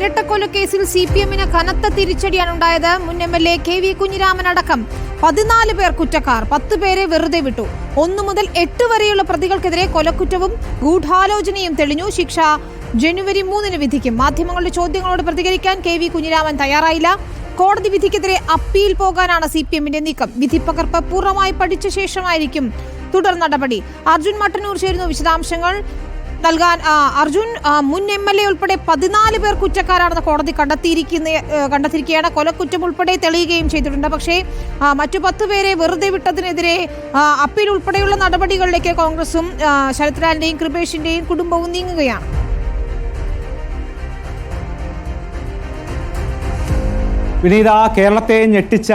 ഇരട്ടക്കൊലക്കേസിൽ CPM-ന് കനത്ത തിരിച്ചടിയാണ് ഉണ്ടായത്. മുൻ MLA KV കുഞ്ഞിരാമൻ അടക്കം 14 പേർ കുറ്റക്കാർ, 10 പേരെ വെറുതെ വിട്ടു. 1 മുതൽ 8 വരെയുള്ള പ്രതികൾക്കെതിരെ കൊലക്കുറ്റവും ഗൂഢാലോചനയും തെളിഞ്ഞു. ശിക്ഷ ജനുവരി 3-ന് വിധിക്കും. മാധ്യമങ്ങളുടെ ചോദ്യങ്ങളോട് പ്രതികരിക്കാൻ KV കുഞ്ഞിരാമൻ തയ്യാറായില്ല. കോടതി വിധിക്കെതിരെ അപ്പീൽ പോകാനാണ് CPM-ന്റെ നീക്കം. വിധിപ്പകർപ്പ് പൂർണ്ണമായി പഠിച്ച ശേഷമായിരിക്കും തുടർ നടപടി. അർജുൻ മട്ടന്നൂർ ചേരുന്നു വിശദാംശങ്ങൾ നൽകാൻ. അർജുൻ, മുൻ MLA ഉൾപ്പെടെ 14 പേർ കുറ്റക്കാരാണെന്ന് കോടതി കണ്ടെത്തിയിരിക്കുകയാണ്. കൊലക്കുറ്റം ഉൾപ്പെടെ തെളിയുകയും ചെയ്തിട്ടുണ്ട്. പക്ഷേ മറ്റു 10 പേരെ വെറുതെ വിട്ടതിനെതിരെ അപ്പീൽ ഉൾപ്പെടെയുള്ള നടപടികളിലേക്ക് കോൺഗ്രസും ശരത് ലാലിന്റെയും കൃപേഷിന്റെയും കുടുംബവും നീങ്ങുകയാണ്. വിനീത, കേരളത്തെ ഞെട്ടിച്ച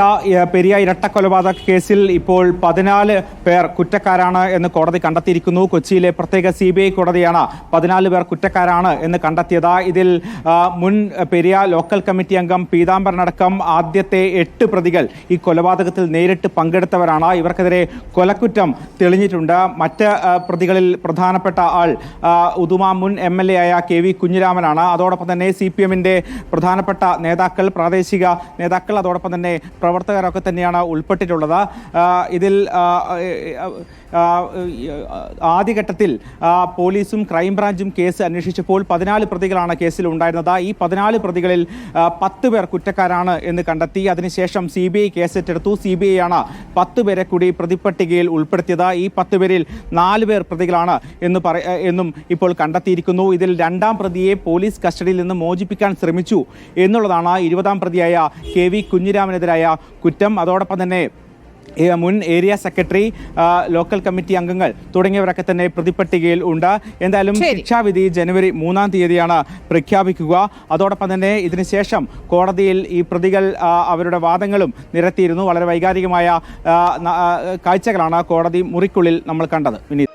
പെരിയ ഇരട്ടക്കൊലപാതക കേസിൽ ഇപ്പോൾ 14 പേർ കുറ്റക്കാരാണ് എന്ന് കോടതി കണ്ടെത്തിയിരിക്കുന്നു. കൊച്ചിയിലെ പ്രത്യേക CBI കോടതിയാണ് 14 പേർ കുറ്റക്കാരാണ് എന്ന് കണ്ടെത്തിയത്. ഇതിൽ മുൻ പെരിയ ലോക്കൽ കമ്മിറ്റി അംഗം പീതാംബരനടക്കം ആദ്യത്തെ 8 പ്രതികൾ ഈ കൊലപാതകത്തിൽ നേരിട്ട് പങ്കെടുത്തവരാണ്. ഇവർക്കെതിരെ കൊലക്കുറ്റം തെളിഞ്ഞിട്ടുണ്ട്. മറ്റ് പ്രതികളിൽ പ്രധാനപ്പെട്ട ആൾ ഉദുമ മുൻ MLA ആയ KV കുഞ്ഞിരാമനാണ്. അതോടൊപ്പം തന്നെ CPM-ന്റെ പ്രധാനപ്പെട്ട നേതാക്കൾ, പ്രാദേശിക നേതാക്കൾ, അതോടൊപ്പം തന്നെ പ്രവർത്തകരൊക്കെ തന്നെയാണ് ഉൾപ്പെട്ടിട്ടുള്ളത്. ഇതിൽ ആദ്യഘട്ടത്തിൽ പോലീസും ക്രൈംബ്രാഞ്ചും കേസ് അന്വേഷിച്ചപ്പോൾ 14 പ്രതികളാണ് കേസിൽ ഉണ്ടായിരുന്നത്. ഈ 14 പ്രതികളിൽ 10 പേർ കുറ്റക്കാരാണ് എന്ന് കണ്ടെത്തി. അതിനുശേഷം CBI കേസെറ്റെടുത്തു. CBI ആണ് 10 പേരെ കൂടി പ്രതിപട്ടികയിൽ ഉൾപ്പെടുത്തിയത്. ഈ 10 പേരിൽ 4 പേർ പ്രതികളാണ് എന്നും ഇപ്പോൾ കണ്ടെത്തിയിരിക്കുന്നു. ഇതിൽ 2ാം പ്രതിയെ പോലീസ് കസ്റ്റഡിയിൽ നിന്ന് മോചിപ്പിക്കാൻ ശ്രമിച്ചു എന്നുള്ളതാണ് 20ാം പ്രതിയായ KV കുഞ്ഞിരാമനെതിരായ കുറ്റം. അതോടൊപ്പം തന്നെ മുൻ ഏരിയ സെക്രട്ടറി, ലോക്കൽ കമ്മിറ്റി അംഗങ്ങൾ തുടങ്ങിയവരൊക്കെ തന്നെ പ്രതിപട്ടികയിൽ ഉണ്ട്. എന്തായാലും ശിക്ഷാവിധി ജനുവരി 3-ാം തീയതിയാണ് പ്രഖ്യാപിക്കുക. അതോടൊപ്പം തന്നെ ഇതിനുശേഷം കോടതിയിൽ ഈ പ്രതികൾ അവരുടെ വാദങ്ങളും നിരത്തിയിരുന്നു. വളരെ വൈകാരികമായ കാഴ്ചകളാണ് കോടതി മുറിക്കുള്ളിൽ നമ്മൾ കണ്ടത്. വിനീത.